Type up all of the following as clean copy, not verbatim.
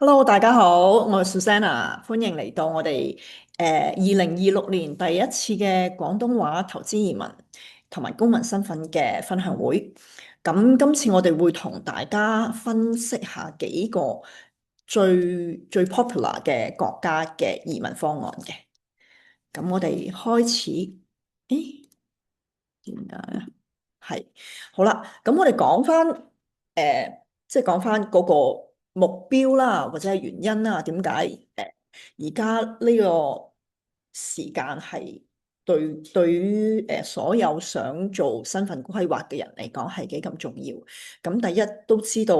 Hello，大家好，我係 Susanna，歡迎嚟到我哋2026年第一次嘅廣東話投資移民同埋公民身份嘅分享會。咁今次我哋會同大家分析下幾個最 popular 嘅國家嘅移民方案嘅。咁我哋開始，誒，點解啊？係，好啦，咁我哋講翻，即係講翻嗰個目標啦，或者係原因啦，點解而家呢個時間係對於所有想做身份規劃嘅人嚟講係幾咁重要？咁第一都知道，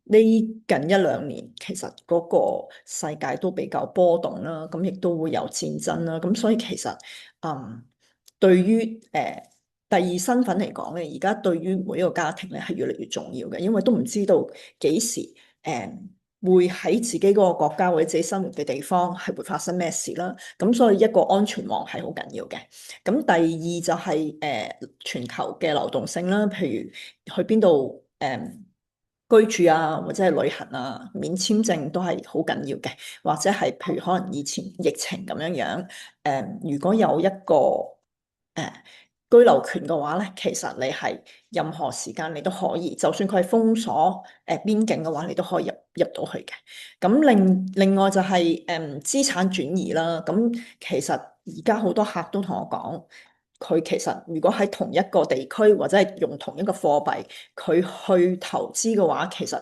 呢近一兩年其實嗰個世界都比較波動啦，咁亦都會有戰爭啦，咁所以其實對於第二身份嚟講咧，而家對於每一個家庭咧係越嚟越重要嘅，因為都唔知道幾時會喺自己嗰個國家或者自己生活嘅地方係會發生咩事啦。咁所以一個安全網係好緊要嘅。咁第二就係全球嘅流動性啦，譬如去邊度居住啊，或者係旅行啊，免簽證都係好緊要嘅。或者係譬如可能以前疫情咁樣樣，如果有一個誒居留權嘅話咧，其實你係任何時間你都可以，就算佢係封鎖邊境嘅話，你都可以入到去嘅。咁另外就係資產轉移啦。咁其實而家好多客都同我講，佢其實如果喺同一個地區或者係用同一個貨幣，佢去投資嘅話，其實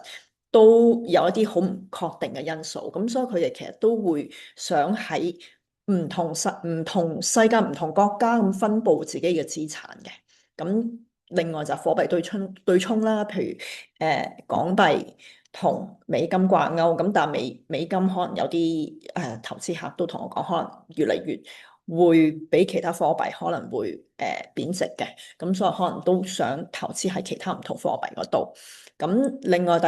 都有一啲好唔確定嘅因素。咁所以佢哋其實都會想喺唔同世界唔同國家咁分佈自己嘅資產嘅。咁另外就係貨幣對沖啦，譬如港幣同美金掛鈎，咁但係美金可能有啲投資客都同我講，可能越嚟越會比其他貨幣可能會貶值嘅，咁所以可能都想投資喺其他唔同貨幣嗰度。咁另外一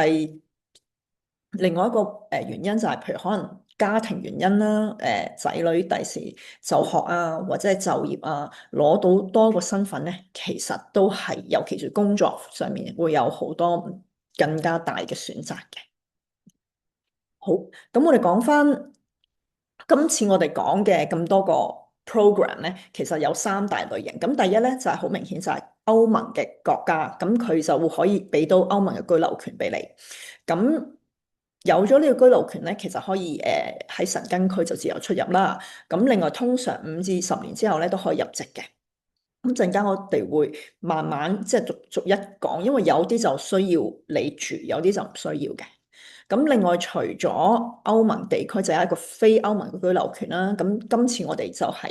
個原因就係譬如可能家庭原因啦，仔女第時就學啊，或者係就業啊，攞到多個身份咧，其實都係尤其是工作上面會有好多更加大嘅選擇嘅。好，咁我哋講翻今次我哋講嘅咁多個 program 咧，其實有三大類型。咁第一咧就係好明顯就係歐盟嘅國家，咁佢就會可以俾到歐盟嘅居留權俾你。咁有咗呢個居留權咧，其實可以喺申根區就自由出入啦。咁另外通常5至10年之後咧都可以入籍嘅。咁陣間我哋會慢慢即係逐一講，因為有啲就需要你住，有啲就唔需要嘅。咁另外除咗歐盟地區就有一個非歐盟嘅居留權啦。咁今次我哋就係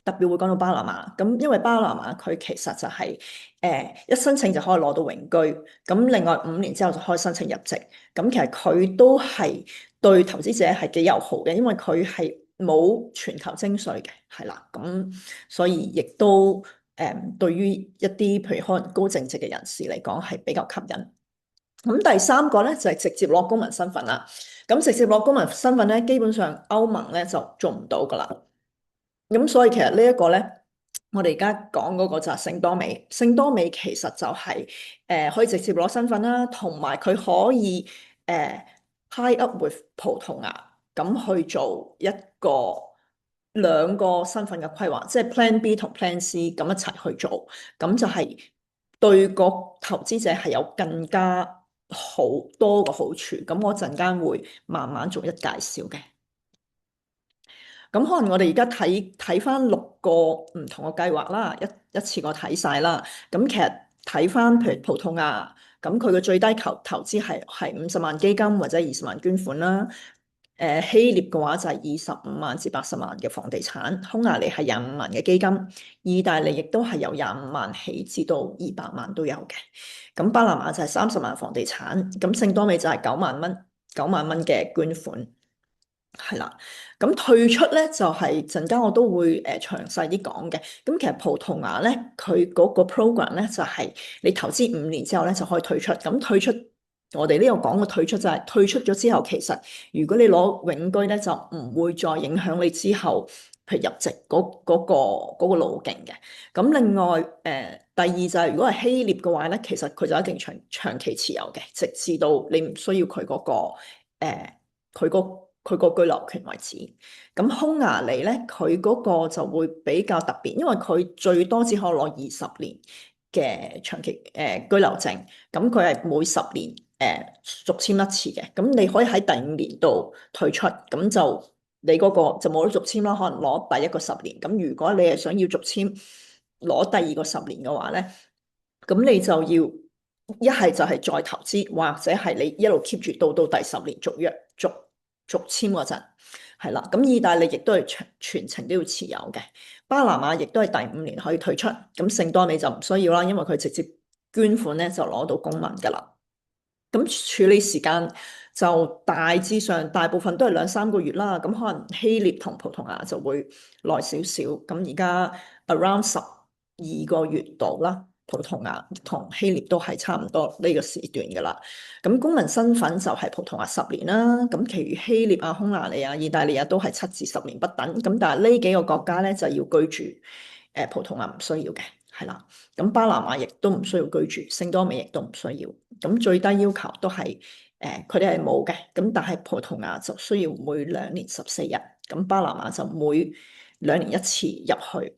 特別會講到巴拿馬。咁因為巴拿馬佢其實就係一申請就可以攞到永居。咁另外5年之後就可以申請入籍。咁其實佢都係對投資者係幾友好嘅，因為佢係冇全球徵稅嘅，係啦。咁所以亦都對於一啲譬如可能高淨值嘅人士嚟講係比較吸引。咁第三個咧就係直接攞公民身份啦。咁直接攞公民身份咧，基本上歐盟咧就做唔到噶啦。咁所以其實呢一個咧，我哋而家講嗰個就係聖多美。聖多美其實就係可以直接攞身份啦，同埋佢可以tie up with 葡萄牙，咁去做一個兩個身份嘅規劃，即係 Plan B 同 Plan C 咁一齊去做，咁就係對個投資者係有更加好多個好處。咁我陣間會慢慢逐一介紹嘅。咁可能我哋而家睇翻6個唔同嘅計劃啦，一次過睇晒啦。咁其實睇翻譬如葡萄牙，咁佢嘅最低投資係50萬基金或者20萬捐款啦。希臘嘅話就係25萬至80萬嘅房地產，匈牙利係25萬嘅基金，意大利亦都係由25萬起至到200萬都有嘅。咁巴拿馬就係30萬房地產，咁聖多美就係9萬蚊嘅捐款。係啦，咁退出咧就係陣間我都會詳細啲講嘅。咁其實葡萄牙咧，佢嗰個 program 咧就係你投資5年之後咧就可以退出。咁退出，我哋呢度講嘅退出就係退出咗之後，其實如果你攞永居咧，就唔會再影響你之後譬如入籍嗰個路徑嘅。咁另外第二就係如果係希臘嘅話咧，其實佢就一定長期持有嘅，直至到你唔需要佢嗰個佢個居留權為止。咁匈牙利咧，佢嗰個就會比較特別，因為佢最多只可以攞20年嘅長期居留證，咁佢係每10年續簽一次嘅。咁你可以喺第5年度退出，咁就你嗰個就冇得續簽啦。可能攞第一個10年，咁如果你係想要續簽攞第二個10年嘅話咧，咁你就要一係就係再投資，或者係你一路 keep 住到第10年續約續簽嗰陣，係啦。咁意大利亦都係全程都要持有嘅。巴拿馬亦都係第5年可以退出。咁聖多美就唔需要啦，因為佢直接捐款咧就攞到公民噶啦。咁處理時間就大致上大部分都係2-3個月啦。咁可能希臘同葡萄牙就會耐少少。咁而家 around 12個月度啦。葡萄牙同希臘都係差唔多呢個時段噶啦。咁公民身份就係葡萄牙10年啦。咁其餘希臘啊、匈牙利啊、意大利啊都係7至10年不等。咁但係呢幾個國家咧就要居住。葡萄牙唔需要嘅，係啦。咁巴拿馬亦都唔需要居住，聖多美亦都唔需要。咁最低要求都係佢哋係冇嘅。咁但係葡萄牙就需要每2年14日，咁巴拿馬就每2年1次入去。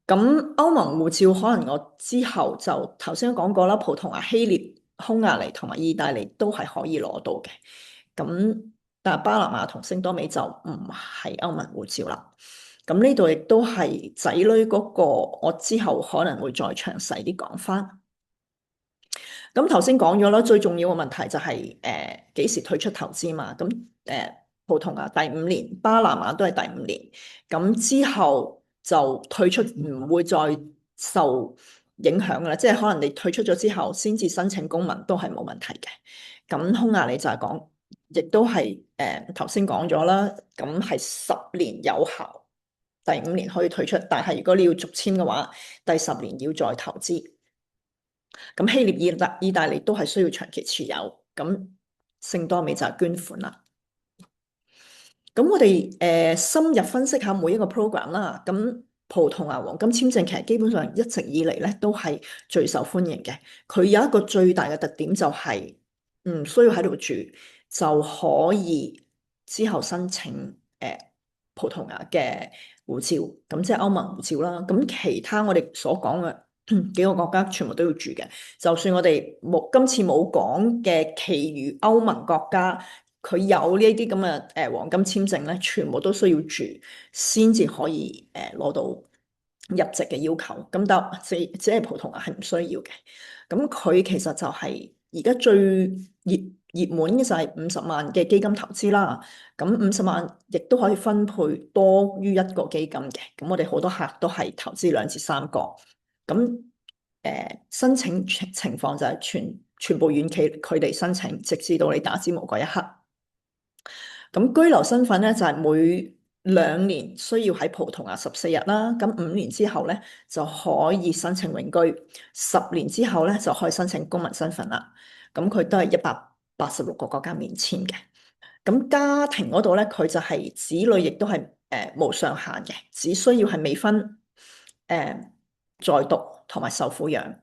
咁歐盟護照可能我之後就頭先都講過啦，葡萄牙、希臘、匈牙利同埋意大利都係可以攞到嘅。咁但係巴拿馬同聖多美就唔係歐盟護照啦。咁呢度亦都係仔女嗰個，我之後可能會再詳細啲講返。咁頭先講咗啦，最重要嘅問題就係幾時退出投資嘛。咁葡萄牙第5年，巴拿馬都係第5年。咁之後就退出唔會再受影響㗎啦，即係可能你退出咗之後先至申請公民都係冇問題嘅。咁匈牙利就係講，亦都係頭先講咗啦，咁係10年有效，第5年可以退出，但係如果你要續簽嘅話，第10年要再投資。咁希臘、意大利都係需要長期持有，咁聖多美就係捐款啦。咁我哋深入分析下每一個 program 啦。咁葡萄牙黃金簽證其實基本上一直以嚟咧都係最受歡迎嘅。佢有一個最大嘅特點就係唔需要喺度住就可以之後申請葡萄牙嘅護照，咁即係歐盟護照啦。咁其他我哋所講嘅幾個國家全部都要住嘅，就算我哋今次冇講嘅其餘歐盟國家，佢有呢一啲咁嘅黃金簽證咧，全部都需要住先至可以攞到入籍嘅要求。咁但只係葡萄牙係唔需要嘅。咁佢其實就係而家最熱門嘅就係50萬嘅基金投資啦。咁50萬亦都可以分配多於1個基金嘅。咁我哋好多客都係投資2至3個。咁申請情況就係全部遠期佢哋申請，直至到你打支模嗰一刻。咁居留身份咧就係每2年需要喺葡萄牙14日啦。咁5年之後咧就可以申請永居，10年之後咧就可以申請公民身份啦。咁佢都係186個國家免簽嘅。咁家庭嗰度咧，佢就係子女亦都係無上限嘅，只需要係未婚在讀同埋受撫養。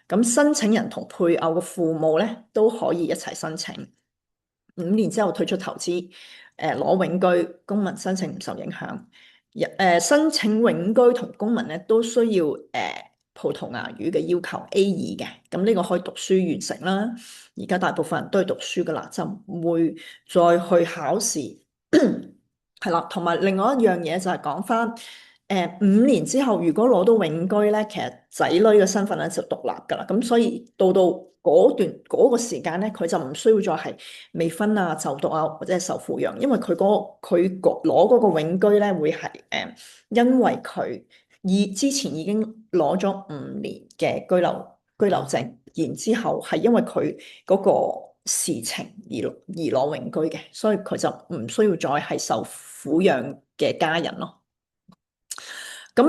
咁申請人同配偶嘅父母咧都可以一齊申請。5年之後退出投資，攞永居，公民申請唔受影響。申請永居同公民咧都需要葡萄牙語嘅要求 A2嘅，咁呢個可以讀書完成啦。而家大部分人都係讀書噶啦，就唔會再去考試。係啦，同埋另外一樣嘢就係講翻。5年之後，如果攞到永居咧，其實仔女嘅身份咧就獨立噶啦。咁所以到嗰個時間咧，佢就唔需要再係未婚啊、就讀啊或者係受撫養，因為佢攞嗰個永居咧會係因為佢之前已經攞咗5年嘅居留證，然之後係因為佢嗰個事情而攞永居嘅，所以佢就唔需要再係受撫養嘅家人咯。咁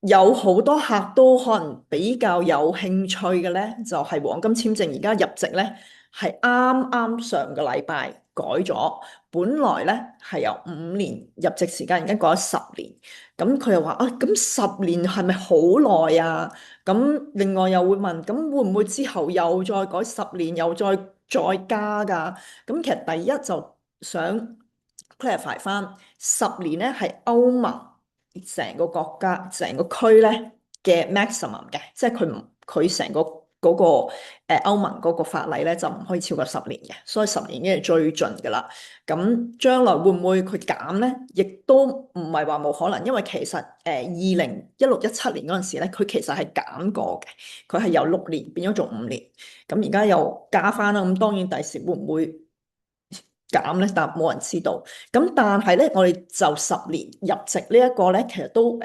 有好多客都可能比較有興趣嘅咧，就係黃金簽證而家入籍咧，係啱啱上個禮拜改咗，本來咧係由5年入籍時間，而家改咗10年。咁佢又話啊，咁10年係咪好耐啊？咁另外又會問，咁會唔會之後又再改10年，又再加㗎？咁其實第一就想 clarify 翻，10年咧係歐盟成個國家、成個區咧嘅 maximum 嘅，即係佢成個嗰個歐盟嗰個法例咧就唔可以超過10年嘅，所以10年已經係最盡㗎啦。咁將來會唔會佢減咧？亦都唔係話冇可能，因為其實2016、17年嗰陣時咧，佢其實係減過嘅，佢係由6年變咗做5年，咁而家又加翻啦。咁當然第時會唔會減咧？但冇人知道。咁但係咧，我哋就10年入籍呢一個咧，其實都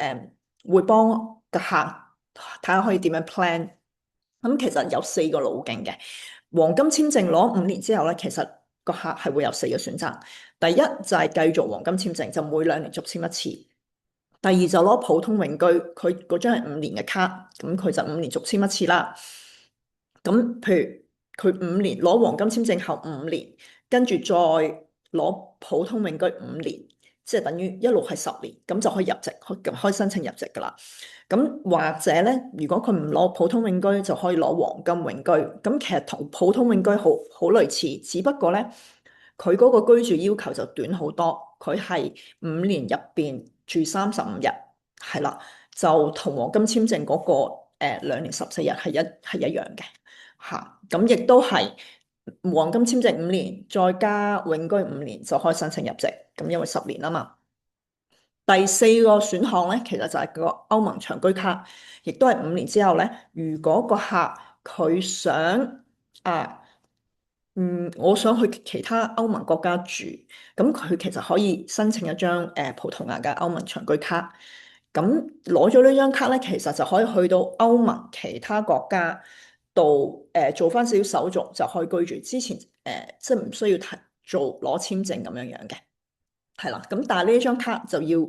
會幫個客睇下可以點樣 plan。咁其實有4個路徑嘅。黃金簽證攞5年之後咧，其實個客係會有4個選擇。第一就係繼續黃金簽證，就每2年續簽一次。第二就攞普通永居，佢嗰張係5年嘅卡，咁佢就5年續簽一次啦。咁譬如佢5年攞黃金簽證後5年，跟住再攞普通永居5年，即係等於一路係10年，咁就可以入籍，可以申請入籍噶啦。咁或者咧，如果佢唔攞普通永居，就可以攞黃金永居。咁其實同普通永居好類似，只不過咧，佢嗰個居住要求就短好多。佢係5年入邊住35日，係啦，就同黃金簽證嗰個2年14日係一樣嘅嚇。咁亦都係黃金簽證5年，再加永居5年就可以申請入籍。咁因為10年啊嘛。第4個選項咧，其實就係個歐盟長居卡，亦都係5年之後咧，如果個客佢想啊，我想去其他歐盟國家住，咁佢其實可以申請一張葡萄牙嘅歐盟長居卡。咁攞咗呢張卡咧，其實就可以去到歐盟其他國家度做翻少少手續，就可以居住。之前即係唔需要攞簽證咁樣樣嘅。係啦，咁但係呢張卡就要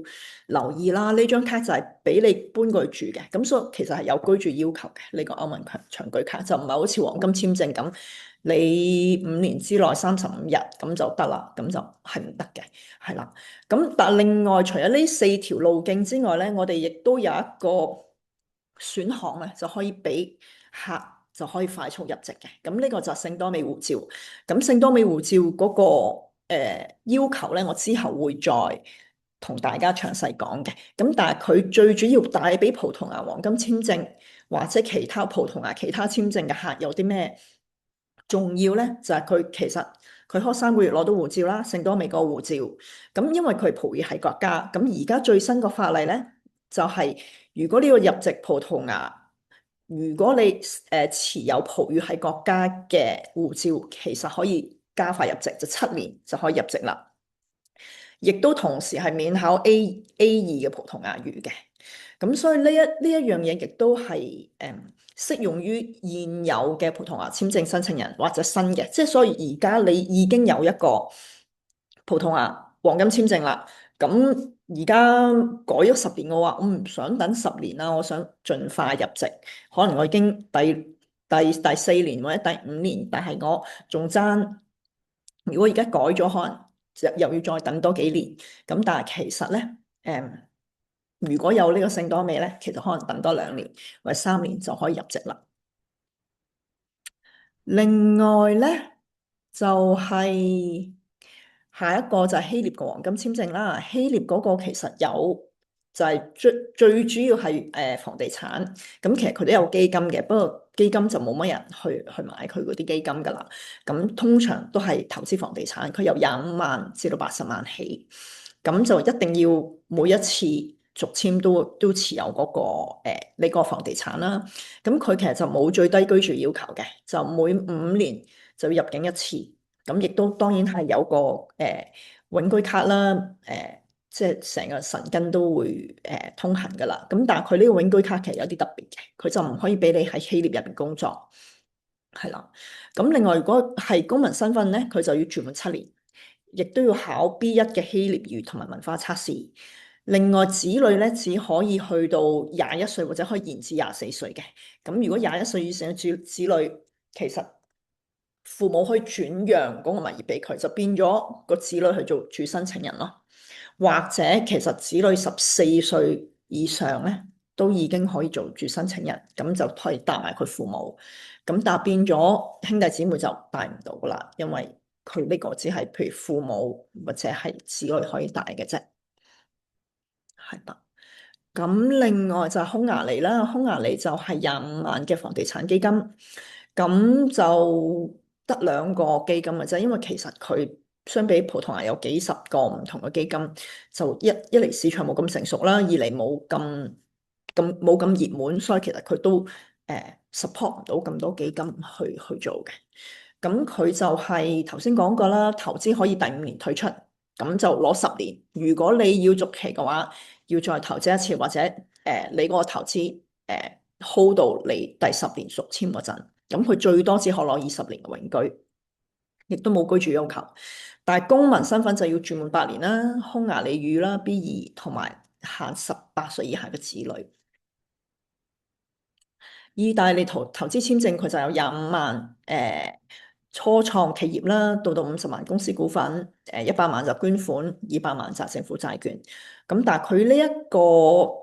留意啦。呢張卡就係俾你搬過去住嘅，咁所以其實係有居住要求嘅。呢個歐盟長居卡就唔係好似黃金簽證咁，你5年之內35日咁就得啦，咁就係唔得嘅。係啦，咁但係另外除咗呢4條路徑之外咧，我哋亦都有一個選項咧，就可以俾客就可以快速入籍嘅。咁呢個就係聖多美護照。咁聖多美護照嗰個要求咧，我之後會再同大家詳細講嘅。咁但係佢最主要帶俾葡萄牙黃金簽證或者其他葡萄牙其他簽證嘅客有啲咩重要咧？就係佢其實佢開3個月攞到護照啦，聖多美個護照。咁因為佢係葡語系國家，咁而家最新個法例咧就係如果呢個入籍葡萄牙，如果你持有葡語系國家嘅護照，其實可以加快入籍，就7年就可以入籍啦。亦都同時係免考 A2嘅葡萄牙語嘅。咁所以呢一樣嘢亦都係適用於現有嘅葡萄牙簽證申請人或者新嘅，即係所以而家你已經有一個葡萄牙黃金簽證啦。咁而家改咗10年，我話我唔想等10年啦，我想盡快入籍。可能我已經第4年或者第5年，但係我仲爭。如果而家改咗，可能又要再等多幾年。咁但係其實咧，如果有呢個聖多美咧，其實可能等多2年或者3年就可以入籍啦。另外咧，就係下一個就係希臘嘅黃金簽證啦。希臘嗰個其實有就係最主要係房地產。咁其實佢都有基金嘅，不過基金就冇乜人去買佢嗰啲基金噶啦。咁通常都係投資房地產，佢由25萬至到80萬起。咁就一定要每一次續簽都持有嗰個呢個房地產啦。咁佢其實就冇最低居住要求嘅，就每5年就要入境一次。咁亦都當然係有個永居卡啦，即係成個神根都會通行噶啦。咁但係佢呢個永居卡其實有啲特別嘅，佢就唔可以俾你喺希臘入邊工作，係啦。咁另外如果係公民身份咧，佢就要住滿7年，亦都要考 B1嘅希臘語同埋文化測試。另外，子女咧只可以去到21歲或者可以延至24歲嘅。咁如果21歲以上嘅子女，其實父母可以轉讓嗰個物業俾佢，就變咗個子女去做主申請人咯。或者其實子女14歲以上咧，都已經可以做主申請人，咁就可以帶埋佢父母。咁但係變咗兄弟姊妹就帶唔到噶啦，因為佢呢個只係譬如父母或者係子女可以帶嘅啫，係啦。咁另外就係匈牙利啦，匈牙利就係25萬嘅房地產基金，咁就得兩個基金嘅啫，因為其實佢相比葡萄牙有幾十個唔同嘅基金，就一嚟市場冇咁成熟啦，二嚟冇咁熱門，所以其實佢都support 唔到咁多基金去做嘅。咁佢就係頭先講過啦，投資可以第5年退出，咁就攞10年。如果你要續期嘅話，要再投資一次，或者你嗰個投資hold 到你第10年續簽嗰陣，咁佢最多只可攞20年嘅永居，亦都冇居住要求。但係公民身份就要住滿8年啦，匈牙利語啦，B2同埋限18歲以下嘅子女。意大利投資簽證佢就有25萬初創企業啦，到50萬公司股份，100萬就捐款，200萬就政府債券。咁但係佢呢一個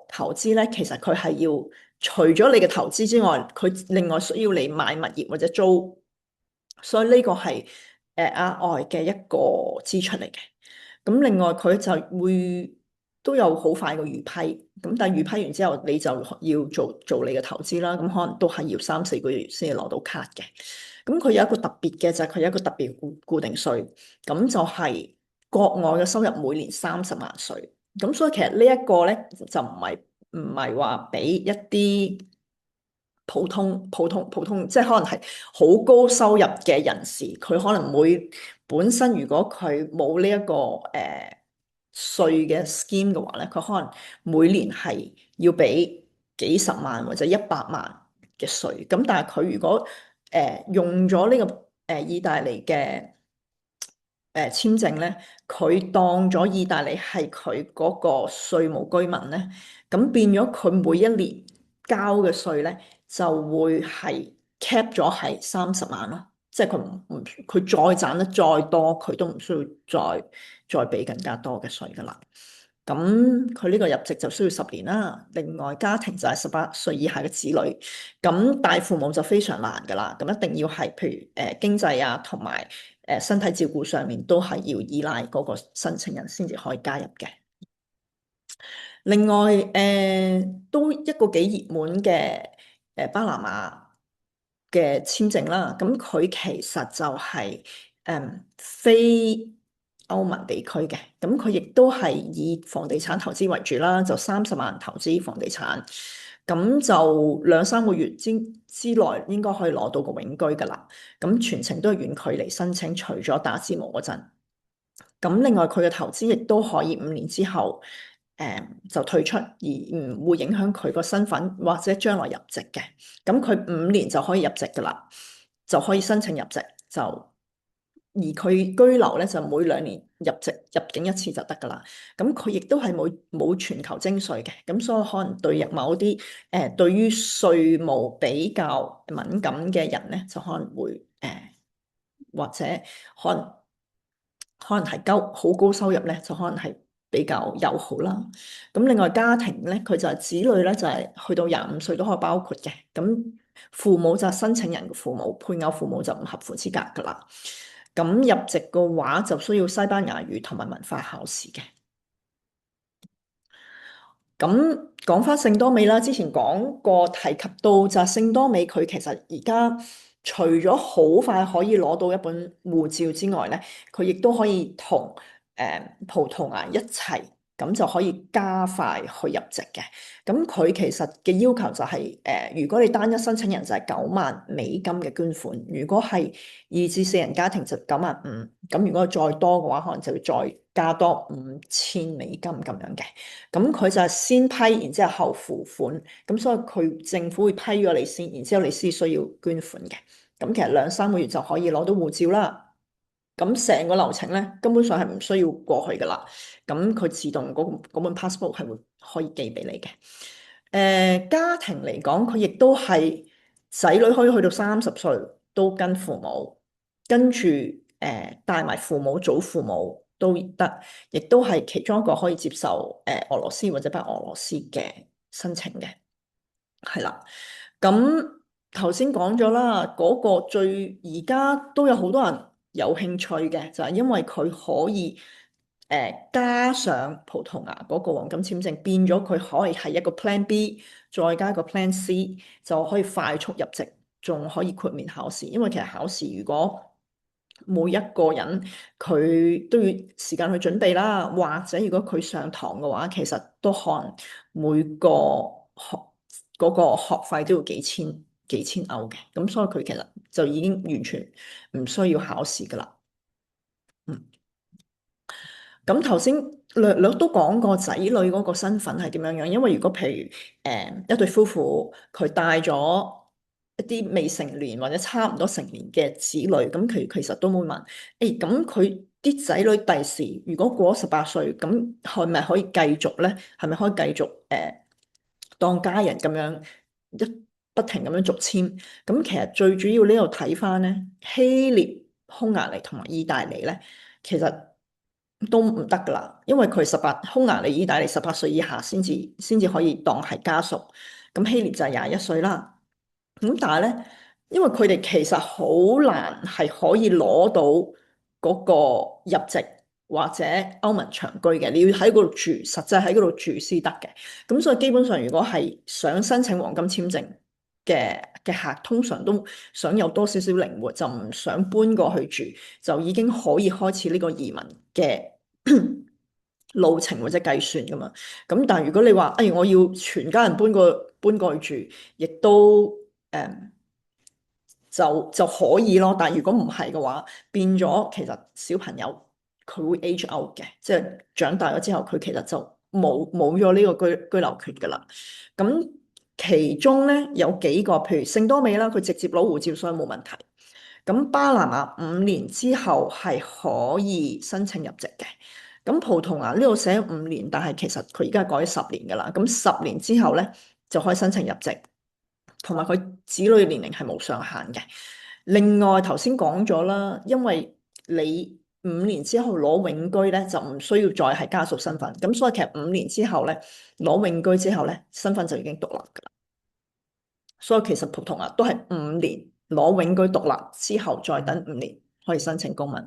投資咧，其實佢係要除咗你嘅投資之外，佢另外需要你買物業或者租，所以呢個係額外嘅一個支出嚟嘅。咁另外佢就會都有好快嘅預批，咁但係預批完之後你就要做你嘅投資啦，咁可能都係要3-4個月先至攞到卡嘅。咁佢有一個特別嘅就係佢有一個特別固定稅，咁就係國外嘅收入每年30萬稅。咁所以其實呢一個咧就唔係話俾一啲普通，即係可能係好高收入嘅人士，佢可能本身如果佢冇呢一個稅嘅 scheme 嘅話咧，佢可能每年係要俾幾十萬或者100萬嘅稅。咁但係佢如果用咗呢個意大利嘅簽證咧，佢當咗意大利係佢嗰個稅務居民咧，咁變咗佢每一年交嘅稅咧就會係 cap 咗係30萬咯，即係佢再賺得再多，佢都唔需要再俾更加多嘅稅噶啦。咁佢呢個入籍就需要10年啦。另外家庭就係18歲以下嘅子女，咁帶父母就非常難噶啦。咁一定要係譬如經濟啊，同埋身體照顧上面都係要依賴嗰個申請人先至可以加入嘅。另外都一個幾熱門嘅巴拿馬嘅簽證啦，咁佢其實就係非歐盟地區嘅，咁佢亦都係以房地產投資為主啦，就30萬投資房地產，咁就2-3個月之內應該可以攞到個永居噶啦，咁全程都係遠距離申請，除咗打字模嗰陣。咁另外佢嘅投資亦都可以5年之後就退出，而唔會影響佢個身份或者將來入籍嘅。咁佢5年就可以入籍噶啦，就可以申請入籍而佢居留咧就每2年入境一次就得噶啦。咁佢亦都係冇全球徵稅嘅，咁所以可能對入某啲對於稅務比較敏感嘅人咧，就可能會或者可能係好高收入咧，就可能係比較友好啦。咁另外家庭咧，佢就係子女咧，就係去到25歲都可以包括嘅。咁父母就係申請人嘅父母，配偶父母就唔合乎資格噶啦。咁入籍嘅話就需要西班牙語同埋文化考試嘅。咁講翻聖多美啦，之前講過提及到就係聖多美，佢其實而家除咗好快可以攞到一本護照之外咧，佢亦都可以同葡萄牙一齊，咁就可以加快去入籍嘅。咁佢其實嘅要求就係如果你單一申請人就係$90,000嘅捐款，如果係2至4人家庭就95,000，咁如果再多嘅話，可能就要再加多$5,000咁樣嘅。咁佢就係先批，然之後後付款，咁所以佢政府會批咗你先，然之後你先需要捐款嘅。咁其實2-3個月就可以攞到護照啦。咁成個流程咧根本上係唔需要過去噶啦，咁佢自動嗰本 passport 係會可以寄俾你嘅。家庭嚟講，佢亦都係仔女可以去到30歲都跟父母，跟住帶埋父母、祖父母都得，亦都係其中一個可以接受俄羅斯或者白俄羅斯嘅申請嘅，係啦。咁頭先講咗啦，嗰個最而家都有好多人有興趣嘅，就係因為佢可以加上葡萄牙嗰個黃金簽證，變咗佢可以係一個 Plan B，再加一個 Plan C，就可以快速入籍，仲可以豁免考試。因為其實考試如果每一個人佢都要時間去準備啦，或者如果佢上堂嘅話，其實都可能每個學嗰個學費都要幾千歐嘅，咁所以佢其實就已經完全唔需要考試噶啦。嗯。咁頭先略略都講過仔女嗰個身份係點樣樣，因為如果譬如一對夫婦佢帶咗一啲未成年或者差唔多成年嘅子女，咁佢其實都會問，誒咁佢啲仔女第時如果過咗18歲，咁係咪可以繼續咧？係咪可以繼續當家人咁樣不停咁樣續簽？咁其實最主要呢度睇翻咧，希臘、匈牙利同埋意大利咧，其實都唔得噶啦，因為佢匈牙利、意大利18歲以下先至可以當係家屬，咁希臘就係21歲啦。咁但係咧，因為佢哋其實好難係可以攞到嗰個入籍或者歐盟長居嘅，你要喺嗰度住，實際喺嗰度住先得嘅。咁所以基本上，如果係想申請黃金簽證嘅客，通常都想有多少少靈活，就唔想搬過去住，就已經可以開始呢個移民嘅路程或者計算噶嘛。咁但係如果你話，我要全家人搬過去住，亦都就可以咯。但係如果唔係嘅話，變咗其實小朋友佢會 age out 嘅，即係長大咗之後，佢其實就冇咗呢個居留權噶啦。咁其中咧有幾個，譬如聖多美啦，佢直接攞護照，所以冇問題。咁巴拿馬5年之後係可以申請入籍嘅。咁葡萄牙呢度寫5年，但係其實佢而家改咗10年噶啦。咁10年之後咧就可以申請入籍，同埋佢子女年齡係冇上限嘅。另外頭先講咗啦，因為你5年之後攞永居咧，就唔需要再係家屬身份。咁所以其實5年之後咧攞永居之後咧，身份就已經獨立噶啦。所以其實葡萄牙都係5年攞永居獨立之後，再等5年可以申請公民。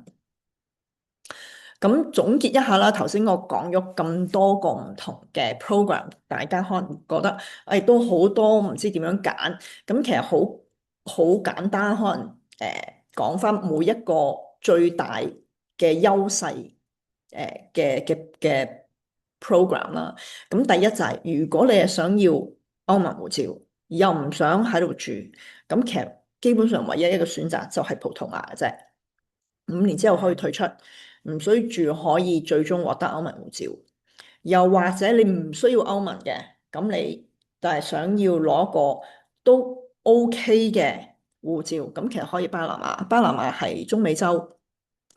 咁總結一下啦，頭先我講咗咁多個唔同嘅 program，大家可能覺得都好多唔知點樣揀。咁其實好簡單，可能講翻每一個最大嘅優勢嘅 program 啦。咁第一就係如果你係想要歐盟護照，又唔想喺度住，咁其實基本上唯一一個選擇就係葡萄牙嘅啫。5年之後可以退出，唔需要住，可以最終獲得歐盟護照。又或者你唔需要歐盟嘅，咁你但係想要攞個都 OK 嘅護照，咁其實可以巴拿馬。巴拿馬係中美洲。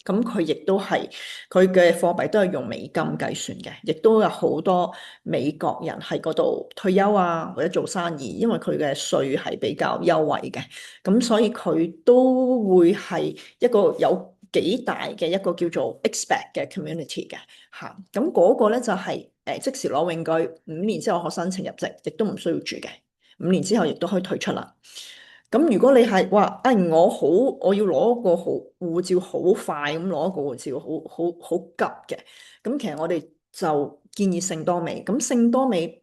咁佢亦都係佢嘅貨幣都係用美金計算嘅，亦都有好多美國人喺嗰度退休啊，或者做生意，因為佢嘅稅係比較優惠嘅，咁所以佢都會係一個有幾大嘅一個叫做 expat 嘅 community 嘅嚇。咁嗰個咧就係即時攞永居，5年之後可申請入籍，亦都唔需要住嘅，5年之後亦都可以退出啦。咁如果你係話，我要攞個護照好快咁攞一個護照，好急嘅，咁其實我哋就建議聖多美。咁聖多美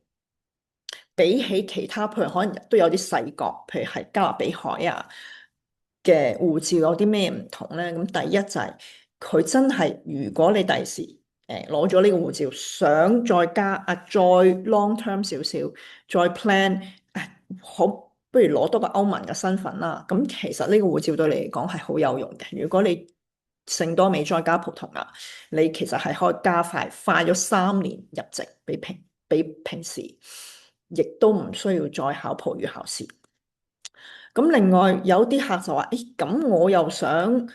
比起其他，譬如可能都有啲細國，譬如係加勒比海啊嘅護照有啲咩唔同咧？咁第一就係佢真係，如果你第時攞咗呢個護照，想再再 long term 少少，再 plan 好。不如攞多個歐盟嘅身份啦，咁其實呢個護照對你嚟講係好有用嘅。如果你聖多美再加葡萄牙，你其實係可以加快咗3年入籍，比平時，亦都唔需要再考葡語考試。咁另外有啲客就話，咁我又想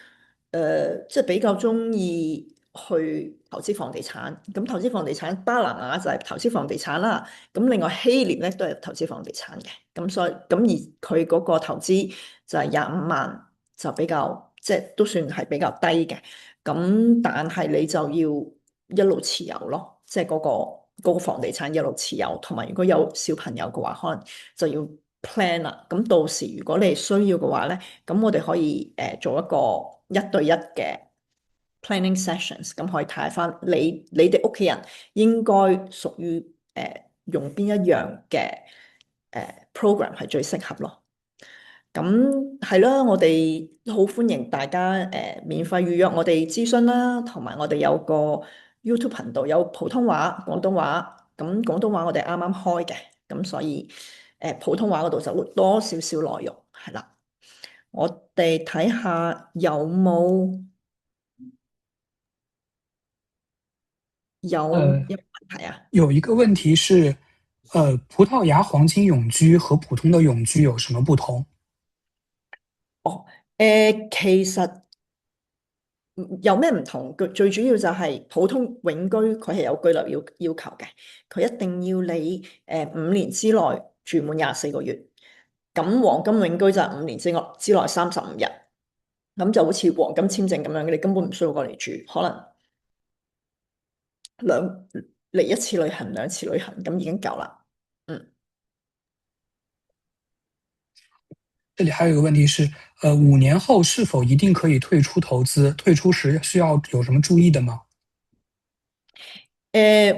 即係比較中意去投資房地產。咁投資房地產，巴拿馬就係投資房地產啦。咁另外希臘咧都係投資房地產嘅。咁所以咁而佢嗰個投資就係25萬，就比較即係都算係比較低嘅。咁但係你就要一路持有咯，即係嗰個房地產一路持有，同埋如果有小朋友嘅話，可能就要 plan 啦。咁到時如果你需要嘅話咧，咁我哋可以做一個1對1嘅 planning sessions，咁可以睇翻你哋屋企人應該屬於用邊一樣嘅program 係最適合咯。咁係啦，我哋好歡迎大家免費預約我哋諮詢啦，同埋我哋有個 YouTube 頻道，有普通話、廣東話。咁廣東話我哋啱啱開嘅，咁所以普通話嗰度就會多少少內容係啦。我哋睇下有冇問題啊？有一个问题是，葡萄牙黄金永居和普通的永居有什么不同？哦，其實有咩唔同？佢最主要就係普通永居，佢係有居留要求嘅，佢一定要你5年之內住滿24個月。咁黃金永居就係5年之內35日，咁就好似黃金簽證咁樣，你根本唔需要過嚟住，可能兩嚟一次旅行、2次旅行咁已經夠啦。嗯。这里还有一个問題是，5年後是否一定可以退出投資？退出時需要有什麼注意的嗎？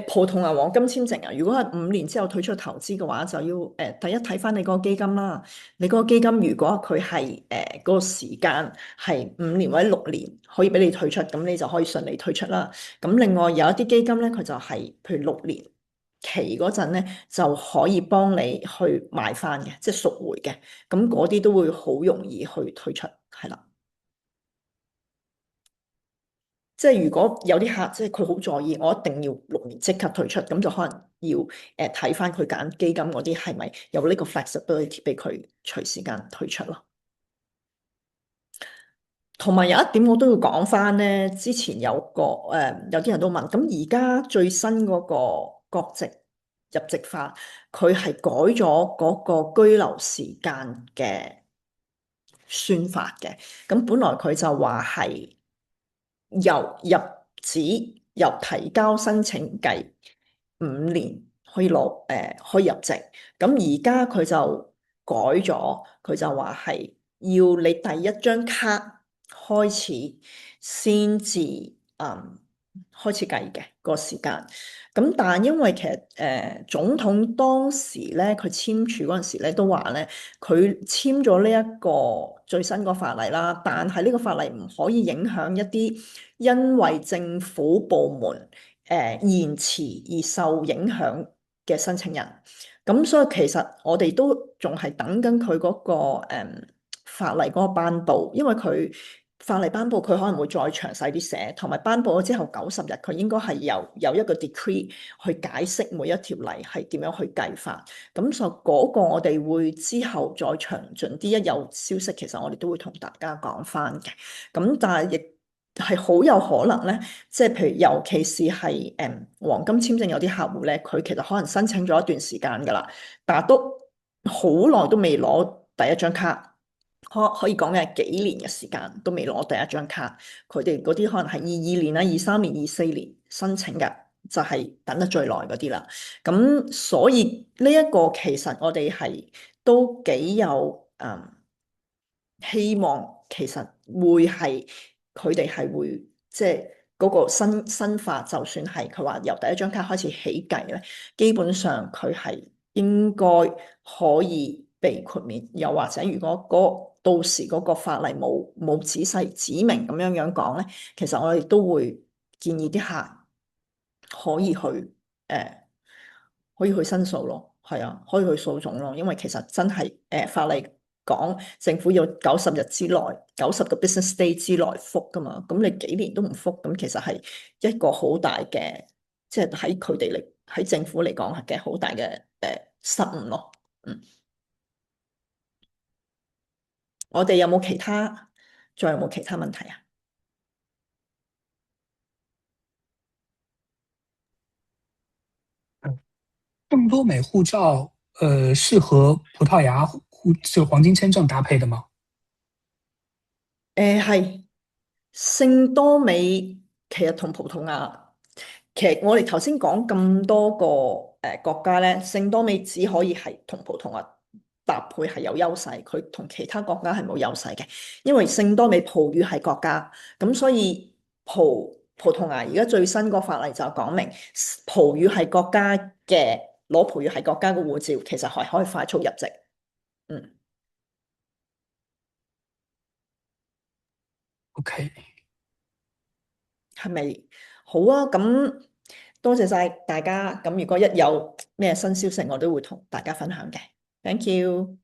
普通啊，黃金簽證啊，如果係5年之後退出投資嘅話，就要第一睇翻你嗰個基金啦。你嗰個基金如果佢係嗰個時間係5年或者6年可以俾你退出，咁你就可以順利退出啦。咁另外有一啲基金咧，佢就係譬如6年期嗰陣咧，就可以幫你去買翻嘅，即係贖回嘅。咁嗰啲都會好容易去退出，係啦。即係如果有啲客，即係佢好在意，我一定要6年即刻退出，咁就可能要睇翻佢揀基金嗰啲係咪有呢個 flexibility 俾佢隨時間退出咯。同埋有一點我都要講翻咧，之前有啲人都問，咁而家最新嗰個國籍入籍法，佢係改咗嗰個居留時間嘅算法嘅。咁本來佢就話係由提交申請計5年可以入籍，咁而家佢就改咗，佢就話係要你第一張卡開始先至開始計嘅個時間。咁但係因為其實總統當時咧，佢簽署嗰陣時咧都話咧，佢簽咗呢一個最新個法例啦，但係呢個法例唔可以影響一啲因為政府部門延遲而受影響嘅申請人。咁所以其實我哋都仲係等緊佢嗰個法例嗰個頒布，因為佢法例頒布佢可能會再詳細啲寫，同埋頒布咗之後90日，佢應該係有一個 decree 去解釋每一條例係點樣去計法。咁所以嗰個我哋會之後再詳盡啲，一有消息其實我哋都會同大家講翻嘅。咁但係亦係好有可能咧，即係譬如尤其是係黃金簽證有啲客戶咧，佢其實可能申請咗一段時間㗎啦，但係都好耐都未攞第一張卡。可以講嘅係幾年嘅時間都未攞第一張卡，佢哋嗰啲可能係22年啦、23年、24年申請嘅，就係等得最耐嗰啲啦。咁所以呢一個其實我哋係都幾有希望，其實會係佢哋係會即係嗰個新法，就算係佢話由第一張卡開始起計咧，基本上佢係應該可以被豁免，又或者如果到時嗰個法例冇仔細指明咁樣講咧，其實我哋都會建議啲客可以去可以去申訴咯，係啊，可以去訴訟咯，因為其實真係法例講政府要90日之內90個 business day 之內覆噶嘛，咁你幾年都唔覆，咁其實係一個好大嘅，即係喺政府嚟講係嘅好大嘅失誤咯。嗯，我哋有冇其他？仲有冇其他問題啊？更多美護照，是和葡萄牙這個黃金簽證搭配的嗎？係聖多美其實同葡萄牙，其實我哋頭先講咁多個國家咧，聖多美只可以係同葡萄牙搭配係有優勢，佢同其他國家係冇優勢嘅，因為聖多美葡語系國家，咁所以葡萄牙而家最新個法例就講明葡語系國家嘅攞葡語系國家嘅護照，其實係可以快速入籍。嗯，OK，係咪好啊？咁多謝晒大家。咁如果一有咩新消息，我都會同大家分享嘅。Thank you。